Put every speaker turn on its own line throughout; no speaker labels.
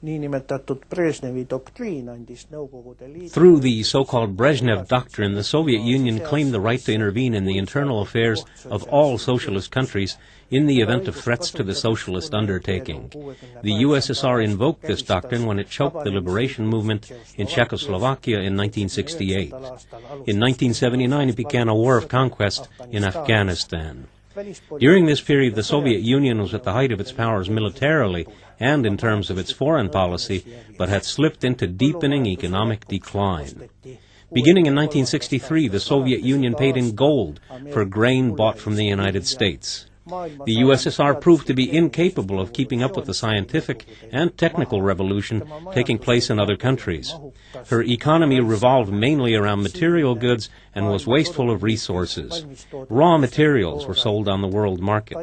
Through the so-called Brezhnev Doctrine, the Soviet Union claimed the right to intervene in the internal affairs of all socialist countries in the event of threats to the socialist undertaking. The USSR invoked this doctrine when it choked the liberation movement in Czechoslovakia in 1968. In 1979, it began a war of conquest in Afghanistan. During this period, the Soviet Union was at the height of its powers militarily and in terms of its foreign policy, but had slipped into deepening economic decline. Beginning in 1963, the Soviet Union paid in gold for grain bought from the United States. The USSR proved to be incapable of keeping up with the scientific and technical revolution taking place in other countries. Her economy revolved mainly around material goods and was wasteful of resources. Raw materials were sold on the world market.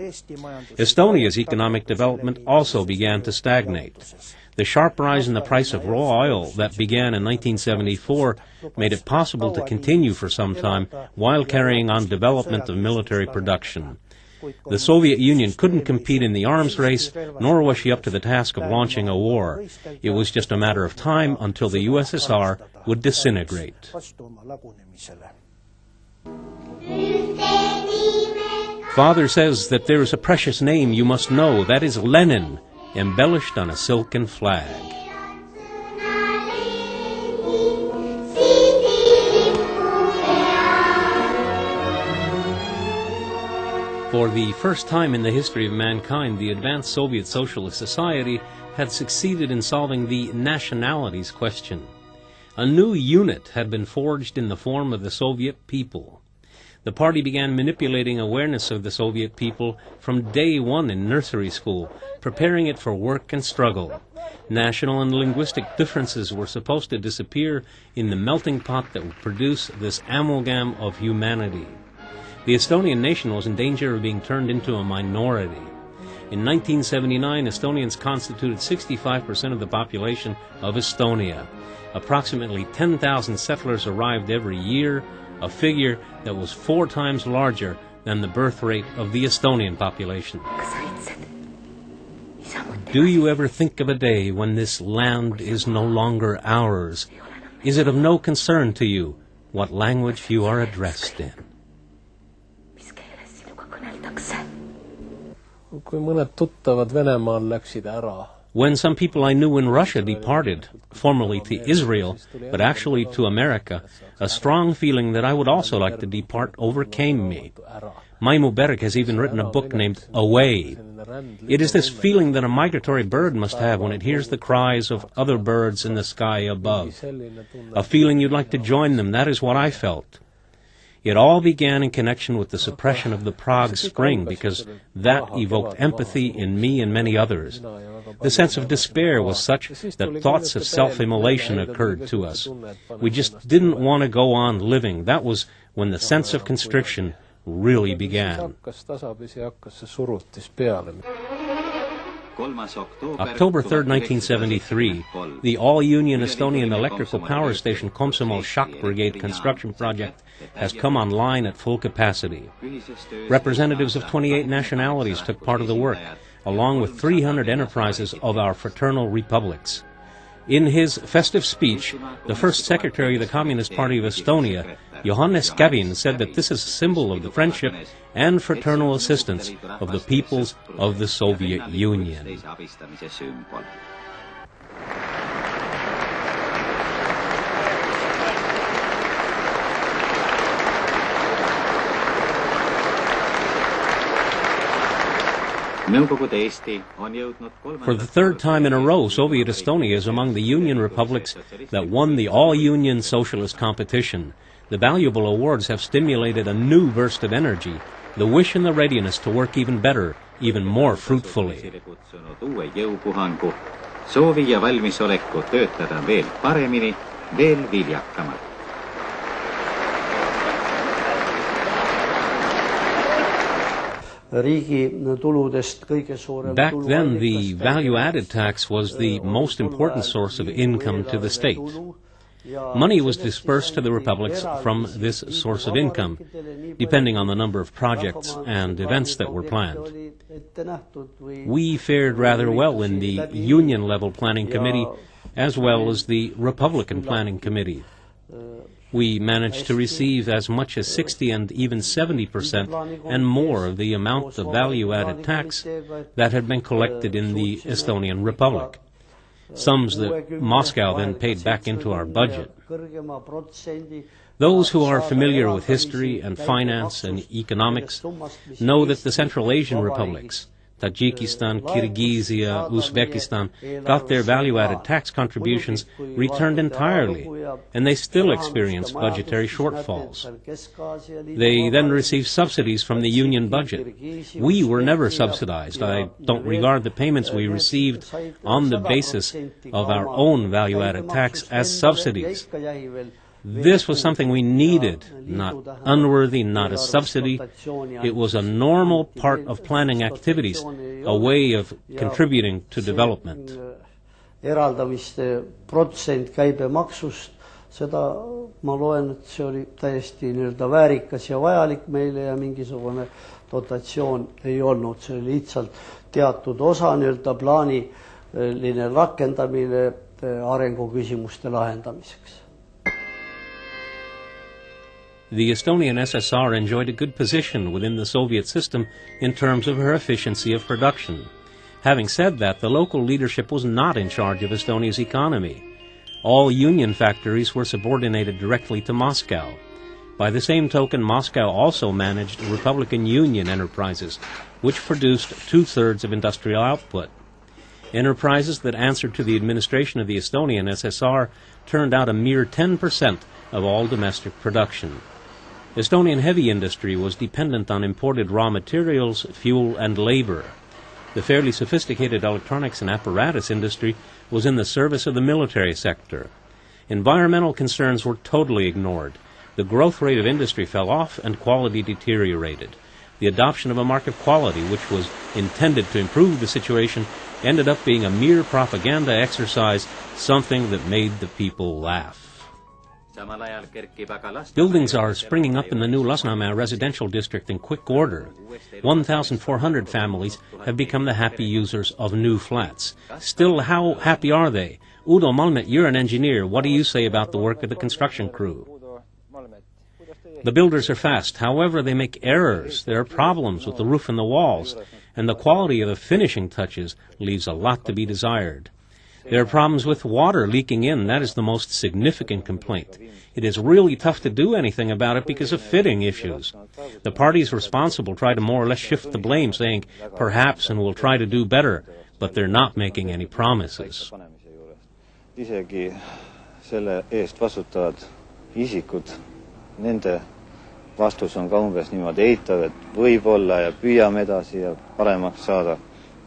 Estonia's economic development also began to stagnate. The sharp rise in the price of raw oil that began in 1974 made it possible to continue for some time while carrying on development of military production. The Soviet Union couldn't compete in the arms race, nor was she up to the task of launching a war. It was just a matter of time until the USSR would disintegrate. Father says that there is a precious name you must know. That is Lenin, embellished on a silken flag. For the first time in the history of mankind, the advanced Soviet Socialist Society had succeeded in solving the nationalities question. A new unit had been forged in the form of the Soviet people. The party began manipulating awareness of the Soviet people from day one in nursery school, preparing it for work and struggle. National and linguistic differences were supposed to disappear in the melting pot that would produce this amalgam of humanity. The Estonian nation was in danger of being turned into a minority. In 1979, Estonians constituted 65% of the population of Estonia. Approximately 10,000 settlers arrived every year, a figure that was 4 times larger than the birth rate of the Estonian population. Do you ever think of a day when this land is no longer ours? Is it of no concern to you what language you are addressed in? When some people I knew in Russia departed, formerly to Israel, but actually to America, a strong feeling that I would also like to depart overcame me. Maimu Berg has even written a book named Away. It is this feeling that a migratory bird must have when it hears the cries of other birds in the sky above. A feeling you'd like to join them, that is what I felt. It all began in connection with the suppression of the Prague Spring, because that evoked empathy in me and many others. The sense of despair was such that thoughts of self-immolation occurred to us. We just didn't want to go on living. That was when the sense of constriction really began. October 3, 1973, the all-union Estonian electrical power station Komsomol Shock Brigade construction project has come online at full capacity. Representatives of 28 nationalities took part of the work, along with 300 enterprises of our fraternal republics. In his festive speech, the first secretary of the Communist Party of Estonia, Johannes Kävin, said that this is a symbol of the friendship and fraternal assistance of the peoples of the Soviet Union. For the 3rd time in a row, Soviet Estonia is among the Union republics that won the all-Union socialist competition. The valuable awards have stimulated a new burst of energy, the wish and the readiness to work even better, even more fruitfully.
Soovi ja valmisoleku töötada veel paremini, veel viljakamalt.
Back then, the value-added tax was the most important source of income to the state. Money was dispersed to the republics from this source of income, depending on the number of projects and events that were planned. We fared rather well in the Union-level Planning Committee, as well as the Republican Planning Committee. We managed to receive as much as 60 and even 70% and more of the amount of value-added tax that had been collected in the Estonian Republic, sums that Moscow then paid back into our budget. Those who are familiar with history and finance and economics know that the Central Asian republics, Tajikistan, Kyrgyzia, Uzbekistan, got their value-added tax contributions returned entirely, and they still experience budgetary shortfalls. They then receive subsidies from the union budget. We were never subsidized. I don't regard the payments we received on the basis of our own value-added tax as subsidies. This was something we needed, not unworthy, not a subsidy. It was a normal part of planning activities, a way of contributing to development.
Eraldamiste protsent käibemaksust, seda ma loen, et see oli täiesti nii-öelda väärikas ja vajalik meile ja mingisugune dotatsioon ei olnud. See oli lihtsalt teatud osa nii-öelda plaaniline rakendamine arenguküsimuste lahendamiseks.
The Estonian SSR enjoyed a good position within the Soviet system in terms of her efficiency of production. Having said that, the local leadership was not in charge of Estonia's economy. All union factories were subordinated directly to Moscow. By the same token, Moscow also managed Republican Union enterprises, which produced 2/3 of industrial output. Enterprises that answered to the administration of the Estonian SSR turned out a mere 10% of all domestic production. Estonian heavy industry was dependent on imported raw materials, fuel, and labor. The fairly sophisticated electronics and apparatus industry was in the service of the military sector. Environmental concerns were totally ignored. The growth rate of industry fell off and quality deteriorated. The adoption of a market quality, which was intended to improve the situation, ended up being a mere propaganda exercise, something that made the people laugh. Buildings are springing up in the new Lasnamäe residential district in quick order. 1,400 families have become the happy users of new flats. Still, how happy are they? Udo Malmet, you're an engineer. What do you say about the work of the construction crew? The builders are fast. However, they make errors. There are problems with the roof and the walls, and the quality of the finishing touches leaves a lot to be desired. There are problems with water leaking in. That is the most significant complaint. It is really tough to do anything about it because of fitting issues. The parties responsible try to more or less shift the blame, saying, perhaps, and we'll try to do better, but they're not making any promises.
Isegi selle eest vastutavad isikud, nende vastus on ka umbes niimoodi eitav, et võib-olla ja püüame edasi ja paremaks saada,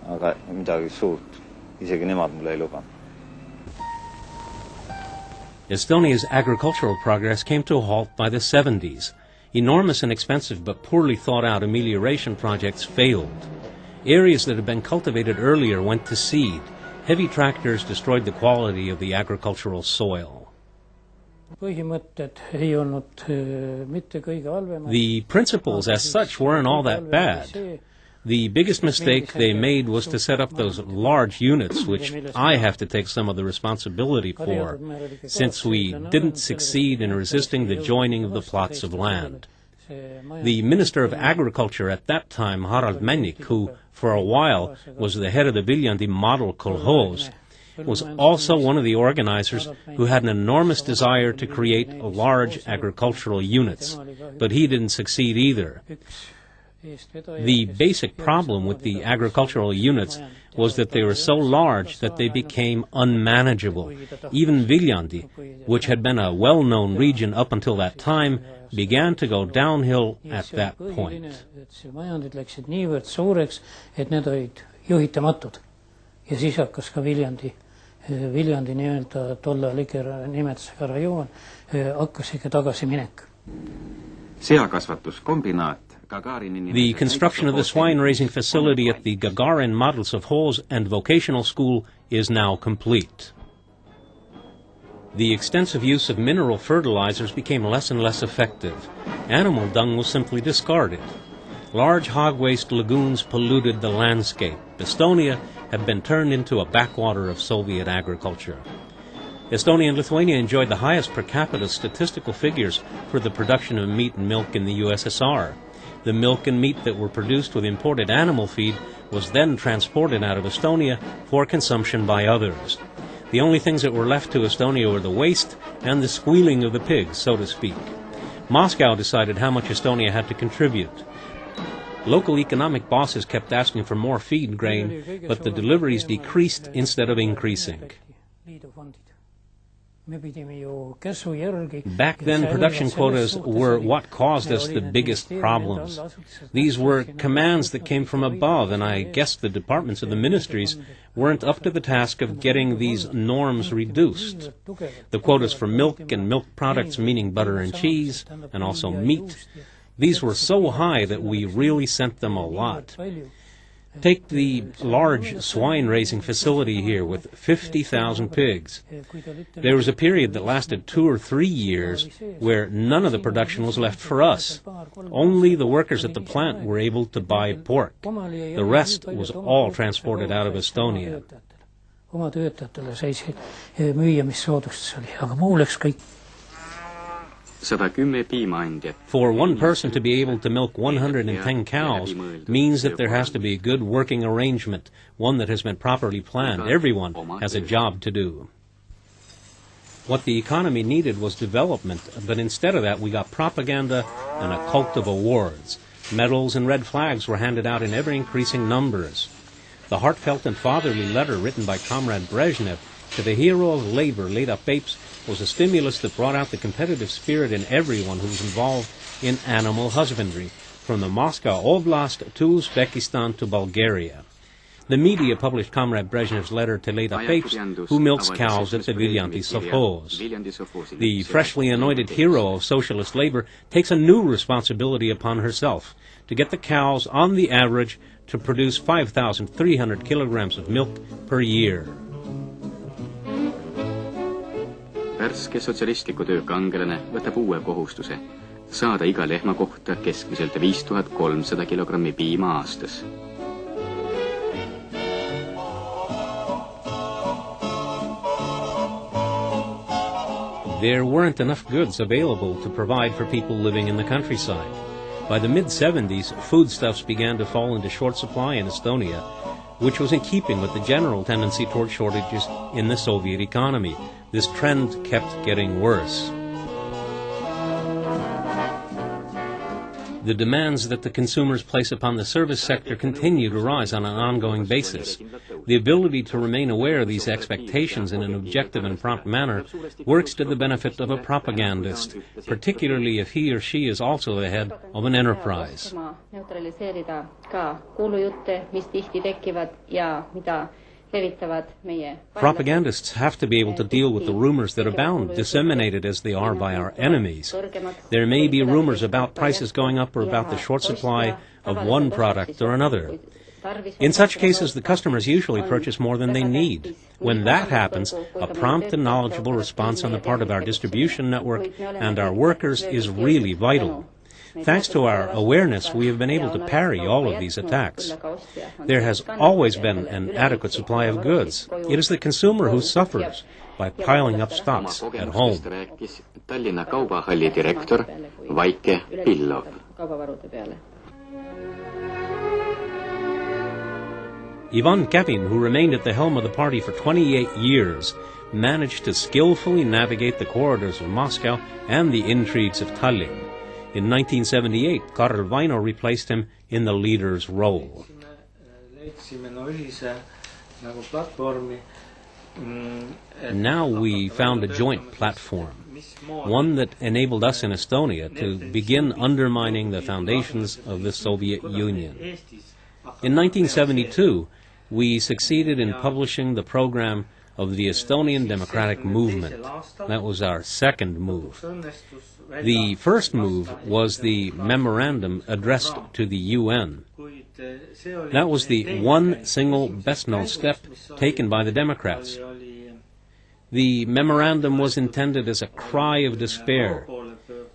aga midagi suurt. Isegi nemad mulle ei luba.
Estonia's agricultural progress came to a halt by the 70s. Enormous and expensive but poorly thought-out amelioration projects failed. Areas that had been cultivated earlier went to seed. Heavy tractors destroyed the quality of the agricultural soil. The principles as such weren't all that bad. The biggest mistake they made was to set up those large units, which I have to take some of the responsibility for, since we didn't succeed in resisting the joining of the plots of land. The Minister of Agriculture at that time, Harald Männik, who for a while was the head of the Viljandi model kolkhoz, was also one of the organizers who had an enormous desire to create large agricultural units, but he didn't succeed either. The basic problem with the agricultural units was that they were so large that they became unmanageable. Even Viljandi, which had been a well-known region up until that time, began to go downhill at that point.
Viljandi nii-öelda tolle nimetusega rajoon hakkas ikka tagasiminek.
Seakasvatuskombinaat
The construction of the swine-raising facility at the Gagarin Model Sovkhoz and Vocational School is now complete. The extensive use of mineral fertilizers became less and less effective. Animal dung was simply discarded. Large hog waste lagoons polluted the landscape. Estonia had been turned into a backwater of Soviet agriculture. Estonia and Lithuania enjoyed the highest per capita statistical figures for the production of meat and milk in the USSR. The milk and meat that were produced with imported animal feed was then transported out of Estonia for consumption by others. The only things that were left to Estonia were the waste and the squealing of the pigs, so to speak. Moscow decided how much Estonia had to contribute. Local economic bosses kept asking for more feed grain, but the deliveries decreased instead of increasing. Back then, production quotas were what caused us the biggest problems. These were commands that came from above, and I guess the departments of the ministries weren't up to the task of getting these norms reduced. The quotas for milk and milk products, meaning butter and cheese, and also meat, these were so high that we really sent them a lot. Take the large swine-raising facility here with 50,000 pigs. There was a period that lasted 2 or 3 years where none of the production was left for us. Only the workers at the plant were able to buy pork. The rest was all transported out of Estonia.
Oma töötajatele sai müüa, mis soodustus oli, aga muu läks kõik.
For one person to be able to milk 110 cows means that there has to be a good working arrangement, one that has been properly planned. Everyone has a job to do. What the economy needed was development, but instead of that we got propaganda and a cult of awards. Medals and red flags were handed out in ever-increasing numbers. The heartfelt and fatherly letter written by Comrade Brezhnev to the hero of labor, Leda Papes, was a stimulus that brought out the competitive spirit in everyone who was involved in animal husbandry, from the Moscow Oblast to Uzbekistan to Bulgaria. The media published Comrade Brezhnev's letter to Leda Papes, who milks cows at the Viljanti Sovkhoz. The freshly anointed hero of socialist labor takes a new responsibility upon herself to get the cows, on the average, to produce 5,300 kilograms of milk per year.
Värske sotsialistliku töö kangelane võtab uue kohustuse saada iga lehma kohta keskmiselt 5300 kilogrammi piima aastas.
There weren't enough goods available to provide for people living in the countryside. By the mid-70s, foodstuffs began to fall into short supply in Estonia, which was in keeping with the general tendency toward shortages in the Soviet economy. This trend kept getting worse. The demands that the consumers place upon the service sector continue to rise on an ongoing basis. The ability to remain aware of these expectations in an objective and prompt manner works to the benefit of a propagandist, particularly if he or she is also the head of an enterprise. Propagandists have to be able to deal with the rumors that abound, disseminated as they are by our enemies. There may be rumors about prices going up or about the short supply of one product or another. In such cases, the customers usually purchase more than they need. When that happens, a prompt and knowledgeable response on the part of our distribution network and our workers is really vital. Thanks to our awareness, we have been able to parry all of these attacks. There has always been an adequate supply of goods. It is the consumer who suffers by piling up stocks at home.
Tallinna kaubahalli direktor Vaike Pillov.
Ivan Kevin, who remained at the helm of the party for 28 years, managed to skillfully navigate the corridors of Moscow and the intrigues of Tallinn. In 1978, Karl Vaino replaced him in the leader's role. Now we found a joint platform, one that enabled us in Estonia to begin undermining the foundations of the Soviet Union. In 1972, we succeeded in publishing the program of the Estonian Democratic Movement. That was our second move. The first move was the memorandum addressed to the UN. That was the one single best-known step taken by the Democrats. The memorandum was intended as a cry of despair,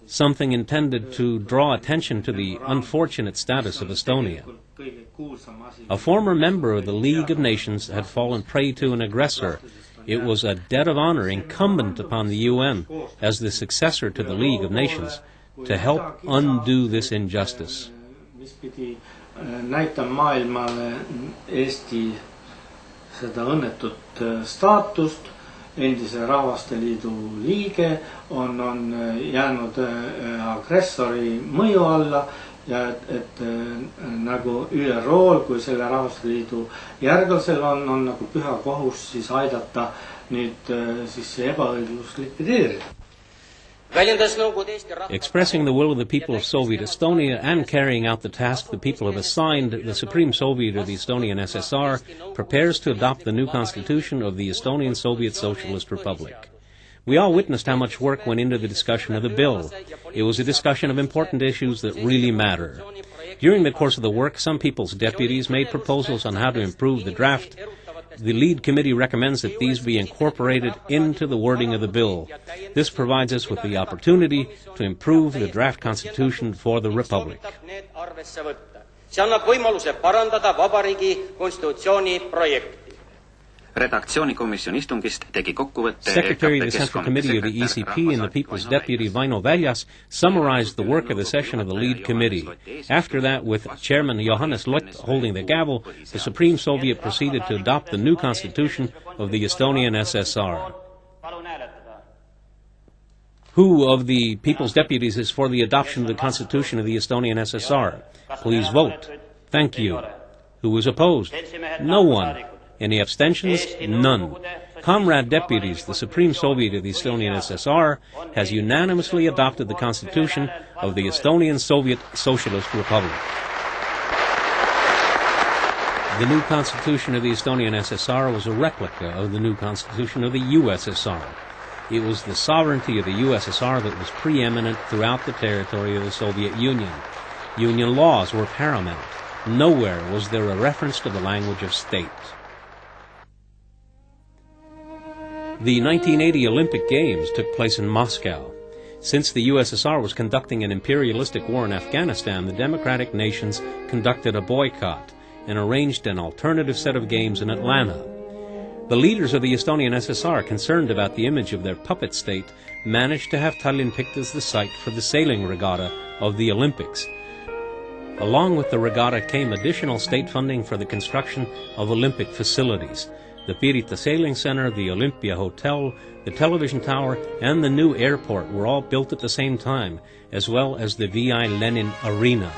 something intended to draw attention to the unfortunate status of Estonia. A former member of the League of Nations had fallen prey to an aggressor. It was a debt of honor incumbent upon the UN, as the successor to the League of Nations, to help undo this injustice.
Mis pidi näitama maailmale Eesti seda õnnetut staatust, endise Rahvaste Liidu liige on jäänud agressori mõju alla ja et nagu ÜRO-l kui selle Rahvaste Liidu järglasel on nagu püha kohus siis aidata nüüd siis see ebaõiglus likvideerida.
Expressing the will of the people of Soviet Estonia and carrying out the task the people have assigned, the Supreme Soviet of the Estonian SSR prepares to adopt the new constitution of the Estonian Soviet Socialist Republic. We all witnessed how much work went into the discussion of the bill. It was a discussion of important issues that really matter. During the course of the work, some people's deputies made proposals on how to improve the draft. The lead committee recommends that these be incorporated into the wording of the bill. This provides us with the opportunity to improve the draft constitution for the Republic.
See annab võimaluse parandada vabariigi konstitutsiooni projekti.
Redaktsioonikomisjon istungist tegi kokkuvõtte.
Secretary of the Central Committee of the ECP and the People's Deputy Vaino Väljas summarized the work of the session of the lead committee. After that, with Chairman Johannes Lott holding the gavel, the Supreme Soviet proceeded to adopt the new constitution of the Estonian SSR. Who of the People's Deputies is for the adoption of the constitution of the Estonian SSR? Please vote. Thank you. Who is opposed? No one. Any abstentions? None. Comrade deputies, the Supreme Soviet of the Estonian SSR has unanimously adopted the Constitution of the Estonian Soviet Socialist Republic. The new Constitution of the Estonian SSR was a replica of the new Constitution of the USSR. It was the sovereignty of the USSR that was preeminent throughout the territory of the Soviet Union. Union laws were paramount. Nowhere was there a reference to the language of state. The 1980 Olympic Games took place in Moscow. Since the USSR was conducting an imperialistic war in Afghanistan, the democratic nations conducted a boycott and arranged an alternative set of games in Atlanta. The leaders of the Estonian SSR, concerned about the image of their puppet state, managed to have Tallinn picked as the site for the sailing regatta of the Olympics. Along with the regatta came additional state funding for the construction of Olympic facilities. The Pirita Sailing Center, the Olympia Hotel, the television tower, and the new airport were all built at the same time, as well as the V.I. Lenin Arena.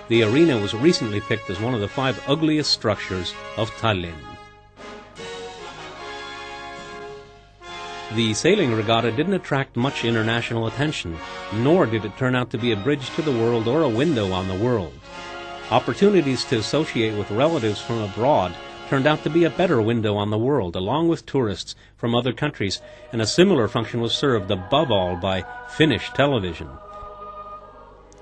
The arena was recently picked as one of the 5 ugliest structures of Tallinn. The sailing regatta didn't attract much international attention, nor did it turn out to be a bridge to the world or a window on the world. Opportunities to associate with relatives from abroad turned out to be a better window on the world, along with tourists from other countries, and a similar function was served above all by Finnish television.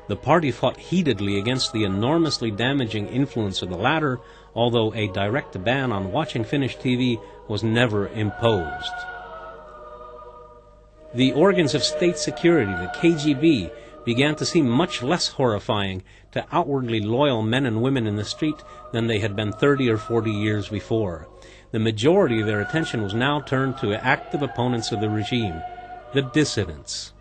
The party fought heatedly against the enormously damaging influence of the latter, although a direct ban on watching Finnish TV was never imposed. The organs of state security, the KGB, began to seem much less horrifying to outwardly loyal men and women in the street than they had been 30 or 40 years before. The majority of their attention was now turned to active opponents of the regime, the dissidents.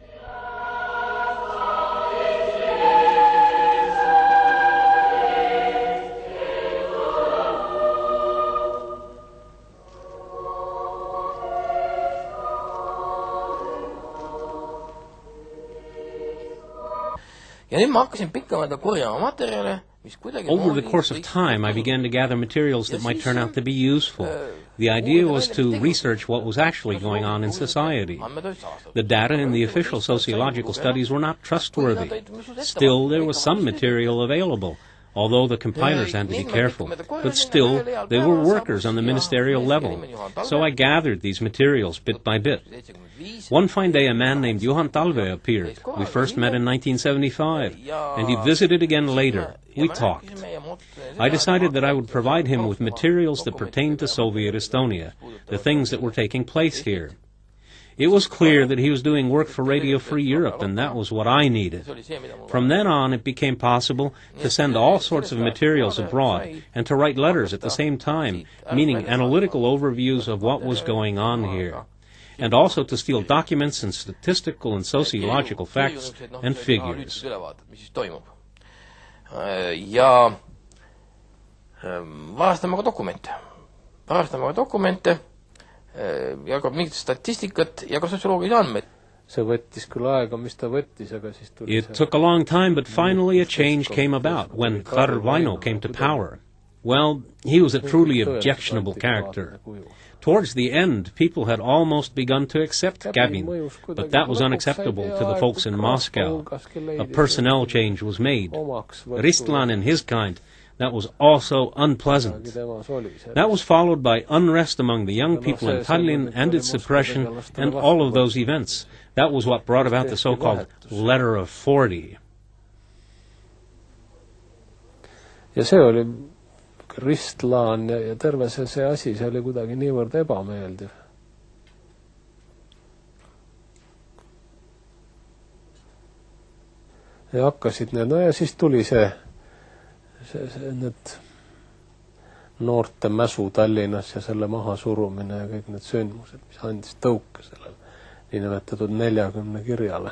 Over the course of time, I began to gather materials that might turn out to be useful. The idea was to research what was actually going on in society. The data in the official sociological studies were not trustworthy. Still, there was some material available, although the compilers had to be careful. But still, they were workers on the ministerial level. So I gathered these materials bit by bit. One fine day, a man named Juhan Talve appeared. We first met in 1975, and he visited again later. We talked. I decided that I would provide him with materials that pertained to Soviet Estonia, the things that were taking place here. It was clear that he was doing work for Radio Free Europe, and that was what I needed. From then on, it became possible to send all sorts of materials abroad and to write letters at the same time, meaning analytical overviews of what was going on here, and also to steal documents and statistical and sociological facts and figures.
Ja varastame ka dokumente ja ka mingit statistikat ja ka sotsioloogilisi andmeid.
It took a long time, but finally a change came about when Karl Vaino came to power. Well, he was a truly objectionable character. Towards the end, people had almost begun to accept Gavin, but that was unacceptable to the folks in Moscow. A personnel change was made. Ristlan and his kind, that was also unpleasant. That was followed by unrest among the young people in Tallinn and its suppression and all of those events. That was what brought about the so-called Letter of 40.
Ja see oli Ristlan ja terve see asi, see oli kuidagi niivõrd ebameeldiv. Ja hakkasid need, no ja siis tuli see need noorte mäsu Tallinnas ja selle maha surumine ja kõik need sündmused, mis andis tõuke sellele niinimetatud 40 kirjale.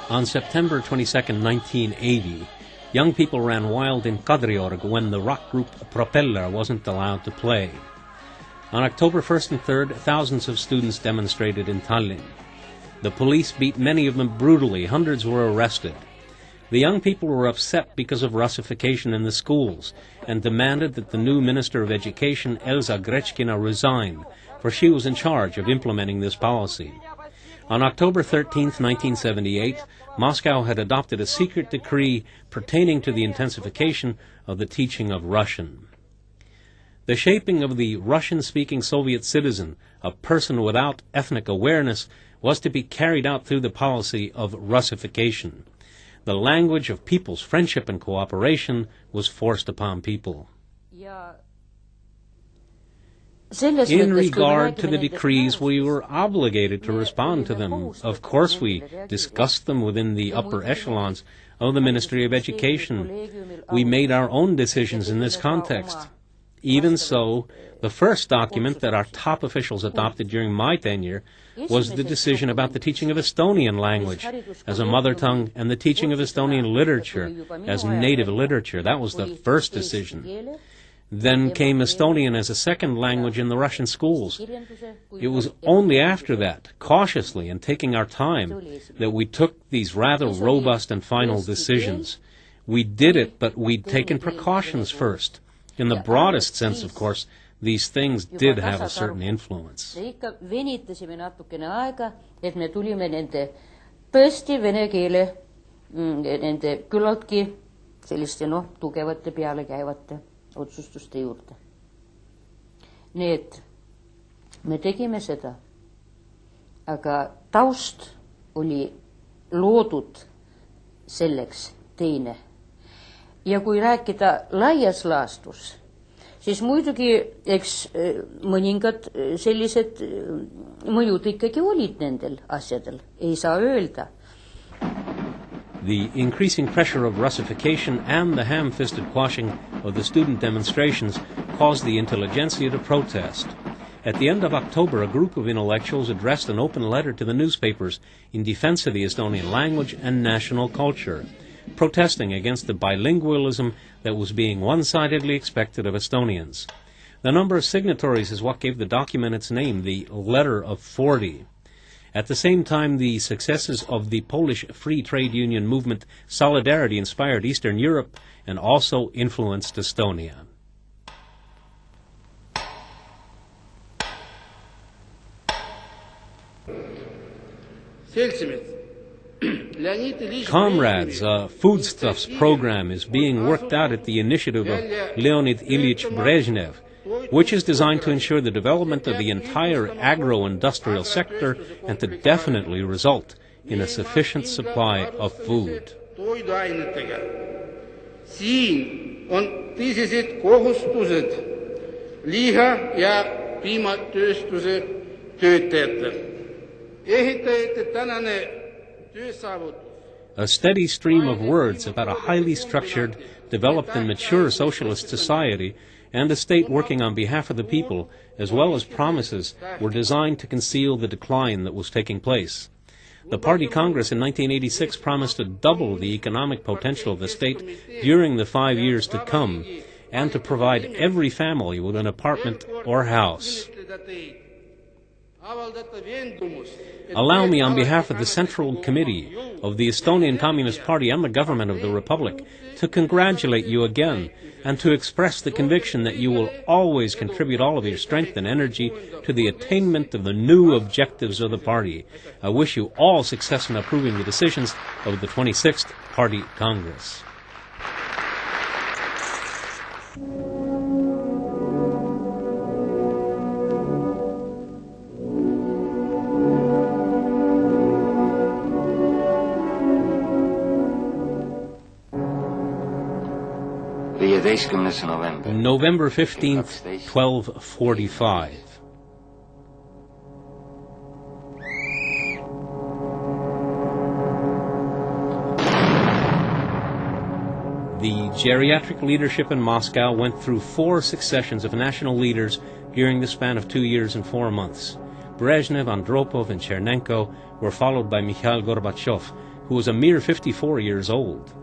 On September 22nd, 1980, young people ran wild in Kadriorg when the rock group Propeller wasn't allowed to play. On October 1st and 3rd, thousands of students demonstrated in Tallinn. The police beat many of them brutally. Hundreds were arrested. The young people were upset because of Russification in the schools and demanded that the new Minister of Education, Elsa Grechkina, resign, for she was in charge of implementing this policy. On October 13th, 1978, Moscow had adopted a secret decree pertaining to the intensification of the teaching of Russian. The shaping of the Russian-speaking Soviet citizen, a person without ethnic awareness, was to be carried out through the policy of Russification. The language of people's friendship and cooperation was forced upon people. In regard to the decrees, we were obligated to respond to them. Of course, we discussed them within the upper echelons of the Ministry of Education. We made our own decisions in this context. Even so, the first document that our top officials adopted during my tenure was the decision about the teaching of Estonian language as a mother tongue and the teaching of Estonian literature as native literature. That was the first decision. Then came Estonian as a second language in the Russian schools. It was only after that, cautiously and taking our time, that we took these rather robust and final decisions. We did it, but we'd taken precautions first. In the broadest sense, of course, these things did have a certain influence.
Venitasime natukene aega, et me tulime nende tõesti vene keele, nende küllaltki selliste tugevate peale käivate otsustuste juurde. Nii et me tegime seda, aga taust oli loodud selleks teine. Ja kui rääkida laias laastus, siis muidugi eks mõningad sellised mõjud ikkagi olid nendel asjadel, ei saa öelda.
The increasing pressure of Russification and the ham-fisted quashing of the student demonstrations caused the intelligentsia to protest. At the end of October, a group of intellectuals addressed an open letter to the newspapers in defense of the Estonian language and national culture, protesting against the bilingualism that was being one-sidedly expected of Estonians. The number of signatories is what gave the document its name, the Letter of 40. At the same time, the successes of the Polish free trade union movement Solidarity inspired Eastern Europe and also influenced Estonia. Comrades, a foodstuffs program is being worked out at the initiative of Leonid Ilyich Brezhnev, which is designed to ensure the development of the entire agro-industrial sector and to definitely result in a sufficient supply of food.
Siin on tõsised kohustused liha ja piimatööstuse töötajatel. Ehitajate tänane töösaavutus.
A steady stream of words about a highly structured, developed and mature socialist society and a state working on behalf of the people, as well as promises, were designed to conceal the decline that was taking place. The Party Congress in 1986 promised to double the economic potential of the state during the 5 years to come, and to provide every family with an apartment or house. Allow me, on behalf of the Central Committee of the Estonian Communist Party and the government of the Republic, to congratulate you again and to express the conviction that you will always contribute all of your strength and energy to the attainment of the new objectives of the party. I wish you all success in approving the decisions of the 26th Party Congress. November 15th, 1245. The geriatric leadership in Moscow went through 4 successions of national leaders during the span of 2 years and 4 months. Brezhnev, Andropov, and Chernenko were followed by Mikhail Gorbachev, who was a mere 54 years old.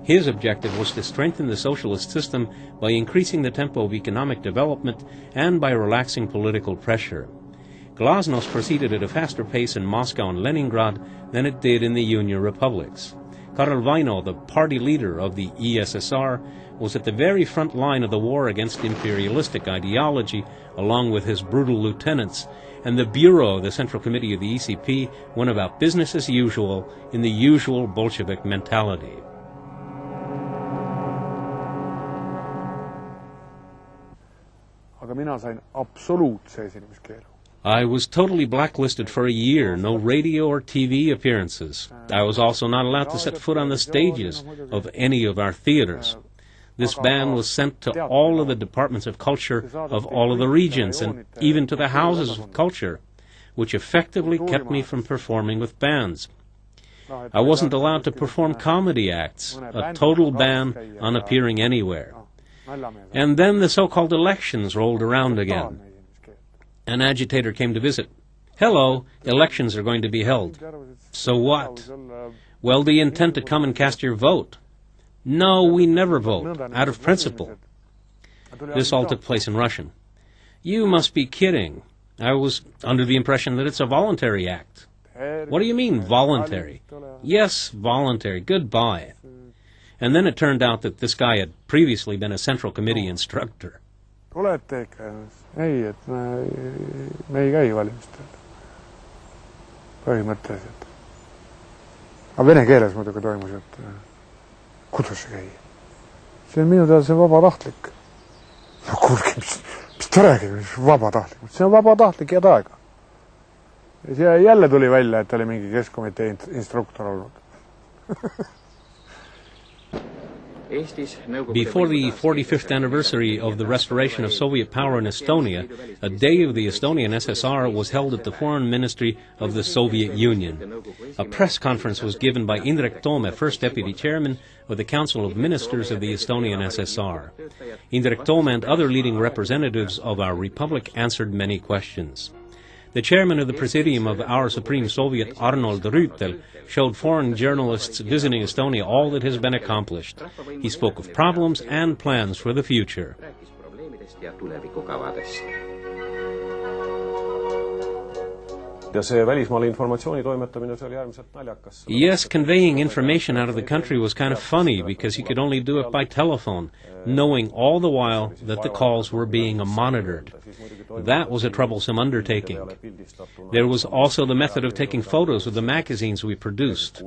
His objective was to strengthen the socialist system by increasing the tempo of economic development and by relaxing political pressure. Glasnost proceeded at a faster pace in Moscow and Leningrad than it did in the Union republics. Karl Vaino, the party leader of the ESSR, was at the very front line of the war against imperialistic ideology, along with his brutal lieutenants, and the Bureau of the Central Committee of the ECP went about business as usual in the usual Bolshevik mentality.
Aga mina sain absoluutse esinemiskeelu.
I was totally blacklisted for a year, no radio or TV appearances. I was also not allowed to set foot on the stages of any of our theaters. This ban was sent to all of the departments of culture of all of the regions, and even to the houses of culture, which effectively kept me from performing with bands. I wasn't allowed to perform comedy acts, a total ban on appearing anywhere. And then the so-called elections rolled around again. An agitator came to visit. Hello, elections are going to be held. So what? Well, do you intend to come and cast your vote? No, we never vote, out of principle. This all took place in Russian. You must be kidding. I was under the impression that it's a voluntary act. What do you mean, voluntary? Yes, voluntary. Goodbye. And then it turned out that this guy had previously been a Central Committee instructor.
Tulete ikka? Ei, et me ei käi valimistel. Põhimõtteliselt. Aga vene keeles muidugi toimus, et kuidas see käi? See on minu teada see vabatahtlik. No kuulge, mis te räägite, mis vabatahtlik? See on vabatahtlik head aega. Ja jälle tuli välja, et oli mingi keskkomitee instruktor olnud.
Before the 45th anniversary of the restoration of Soviet power in Estonia, a day of the Estonian SSR was held at the Foreign Ministry of the Soviet Union. A press conference was given by Indrek Toome, first deputy chairman of the Council of Ministers of the Estonian SSR. Indrek Toome and other leading representatives of our republic answered many questions. The chairman of the Presidium of our Supreme Soviet, Arnold Rüütel, showed foreign journalists visiting Estonia all that has been accomplished. He spoke of problems and plans for the future. Yes, conveying information out of the country was kind of funny because he could only do it by telephone, knowing all the while that the calls were being monitored. That was a troublesome undertaking. There was also the method of taking photos of the magazines we produced.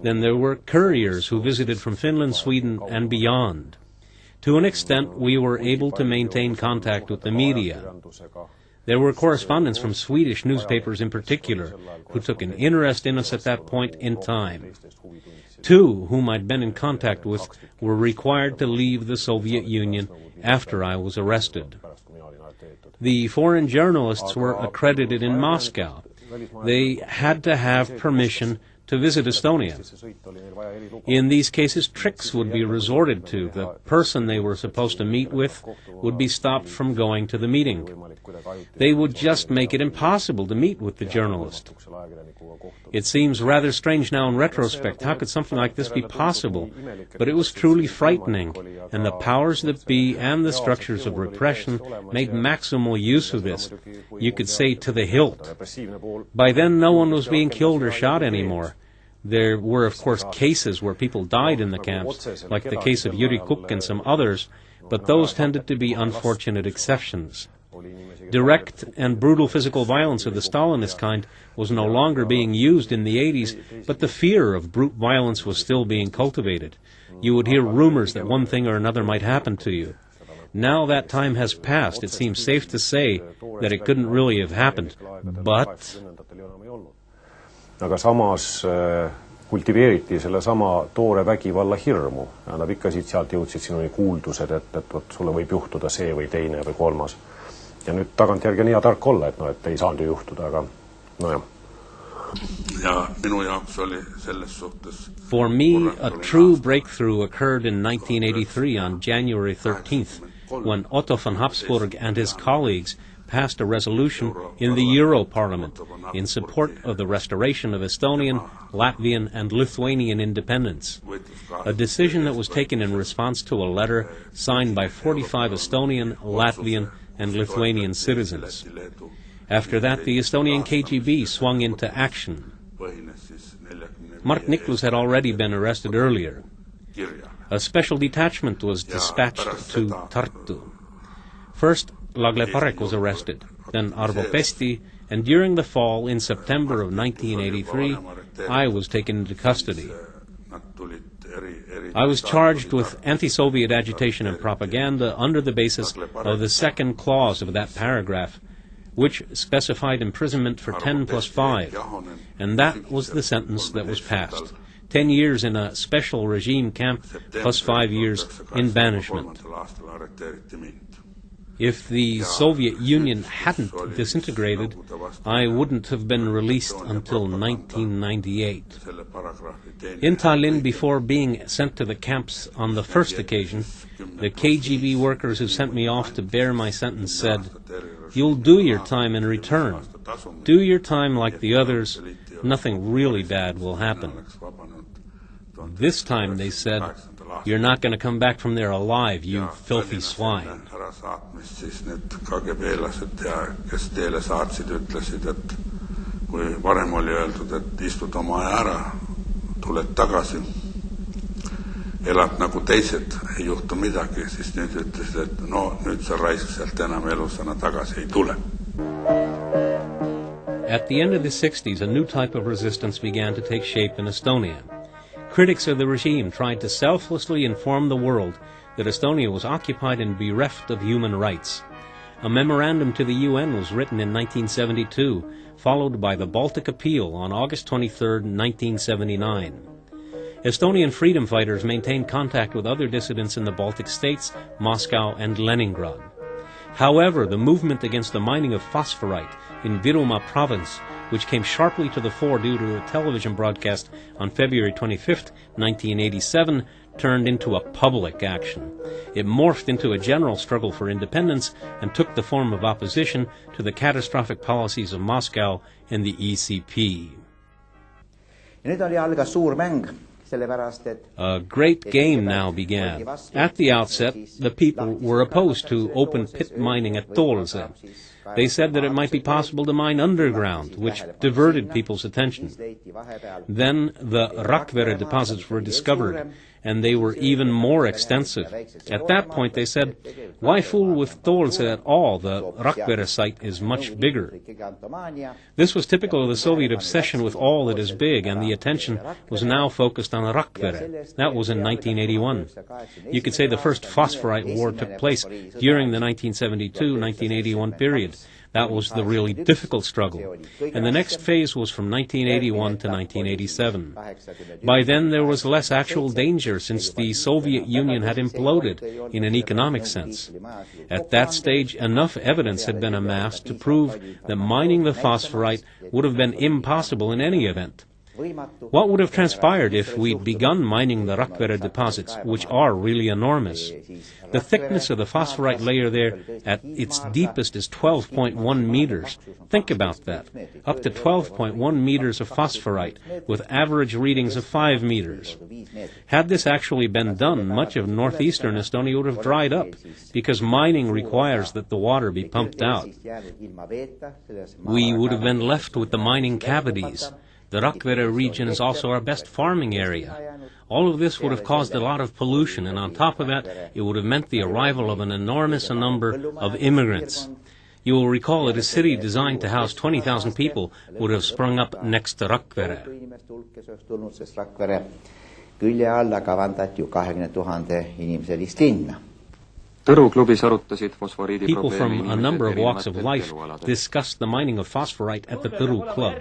Then there were couriers who visited from Finland, Sweden, and beyond. To an extent, we were able to maintain contact with the media. There were correspondents from Swedish newspapers in particular who took an interest in us at that point in time. 2 whom I'd been in contact with were required to leave the Soviet Union after I was arrested. The foreign journalists were accredited in Moscow. They had to have permission to visit Estonia. In these cases, tricks would be resorted to. The person they were supposed to meet with would be stopped from going to the meeting. They would just make it impossible to meet with the journalist. It seems rather strange now in retrospect. How could something like this be possible? But it was truly frightening, and the powers that be and the structures of repression made maximal use of this. You could say to the hilt. By then, no one was being killed or shot anymore. There were, of course, cases where people died in the camps, like the case of Yuri Kukk and some others, but those tended to be unfortunate exceptions. Direct and brutal physical violence of the Stalinist kind was no longer being used in the 80s, but the fear of brute violence was still being cultivated. You would hear rumors that one thing or another might happen to you. Now that time has passed, it seems safe to say that it couldn't really have happened, but...
Aga samas kultiveeriti sellesama toore vägivalla hirmu ja nad ikka siit-sealt jõudsid sinuni kuuldused, et sulle võib juhtuda see või teine või kolmas. Ja nüüd tagantjärgi on hea tark olla, et ei saanud ju juhtuda, aga nojah.
Ja minu jaoks oli selles suhtes...
For me, a true breakthrough occurred in 1983 on January 13th, when Otto von Habsburg and his colleagues passed a resolution in the Euro Parliament in support of the restoration of Estonian, Latvian, and Lithuanian independence, a decision that was taken in response to a letter signed by 45 Estonian, Latvian, and Lithuanian citizens. After that, the Estonian KGB swung into action. Mart Niklus had already been arrested earlier. A special detachment was dispatched to Tartu. First, Lagle Parek was arrested, then Arvo Pesti, and during the fall, in September of 1983, I was taken into custody. I was charged with anti-Soviet agitation and propaganda under the basis of the second clause of that paragraph, which specified imprisonment for 10 plus 5, and that was the sentence that was passed. 10 years in a special regime camp plus 5 years in banishment. If the Soviet Union hadn't disintegrated, I wouldn't have been released until 1998. In Tallinn, before being sent to the camps on the first occasion, the KGB workers who sent me off to bear my sentence said, "You'll do your time and return. Do your time like the others. Nothing really bad will happen." This time they said, "You're not going to come back from there alive, you filthy swine."
Siis need KGB-lased ja kes teele saatsid, ütlesid, et kui varem oli öeldud, et istud oma aja ära, tuled tagasi, elad nagu teised, ei juhtu midagi, siis nüüd ütlesid, et no nüüd sa raisk sealt enam elusana tagasi ei tule.
At the end of the 60s, a new type of resistance began to take shape in Estonia. Critics of the regime tried to selflessly inform the world that Estonia was occupied and bereft of human rights. A memorandum to the UN was written in 1972, followed by the Baltic Appeal on August 23, 1979. Estonian freedom fighters maintained contact with other dissidents in the Baltic states, Moscow, and Leningrad. However, the movement against the mining of phosphorite in Virumaa province, which came sharply to the fore due to a television broadcast on February 25, 1987, turned into a public action. It morphed into a general struggle for independence and took the form of opposition to the catastrophic policies of Moscow and the ECP. A great game now began. At the outset, the people were opposed to open pit mining at Toolse. They said that it might be possible to mine underground, which diverted people's attention. Then the Rakvere deposits were discovered, and they were even more extensive. At that point they said, why fool with Toolse at all? The Rakvere site is much bigger. This was typical of the Soviet obsession with all that is big, and the attention was now focused on Rakvere. That was in 1981. You could say the first phosphorite war took place during the 1972-1981 period. That was the really difficult struggle. And the next phase was from 1981 to 1987. By then there was less actual danger since the Soviet Union had imploded in an economic sense. At that stage, enough evidence had been amassed to prove that mining the phosphorite would have been impossible in any event. What would have transpired if we'd begun mining the Rakvere deposits, which are really enormous? The thickness of the phosphorite layer there at its deepest is 12.1 meters. Think about that. Up to 12.1 meters of phosphorite, with average readings of 5 meters. Had this actually been done, much of northeastern Estonia would have dried up, because mining requires that the water be pumped out. We would have been left with the mining cavities. The Rakvere region is also our best farming area. All of this would have caused a lot of pollution, and on top of that, it would have meant the arrival of an enormous number of immigrants. You will recall that a city designed to house 20,000 people would have sprung up next to Rakvere. People from a number of walks of life discussed the mining of phosphorite at the Tõru Club.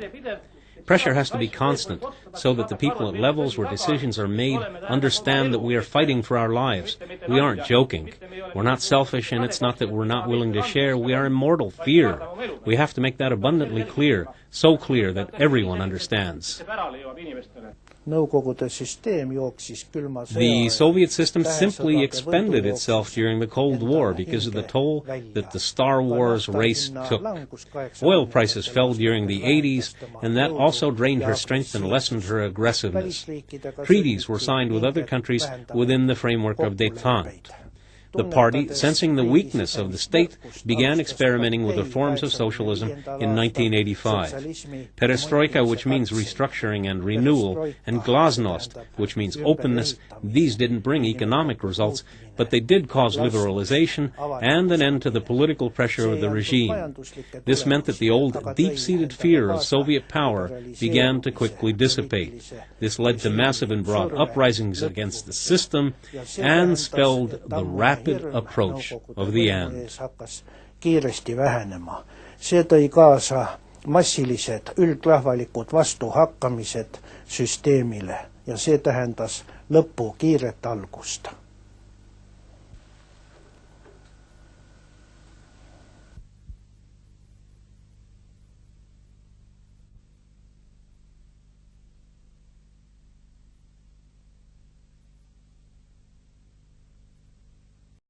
Pressure has to be constant so that the people at levels where decisions are made understand that we are fighting for our lives. We aren't joking. We're not selfish, and it's not that we're not willing to share. We are in mortal fear. We have to make that abundantly clear, so clear that everyone understands. The Soviet system simply expended itself during the Cold War because of the toll that the Star Wars race took. Oil prices fell during the 80s, and that also drained her strength and lessened her aggressiveness. Treaties were signed with other countries within the framework of détente. The party, sensing the weakness of the state, began experimenting with the forms of socialism in 1985. Perestroika, which means restructuring and renewal, and glasnost, which means openness, these didn't bring economic results, but they did cause liberalization and an end to the political pressure of the regime. This meant that the old, deep-seated fear of Soviet power began to quickly dissipate. This led to massive and broad uprisings against the system and spelled the rapid approach of the end.
See tõi kaasa massilised üldrahvalikud vastuhakkamised süsteemile ja see tähendas lõpu kiiret algust.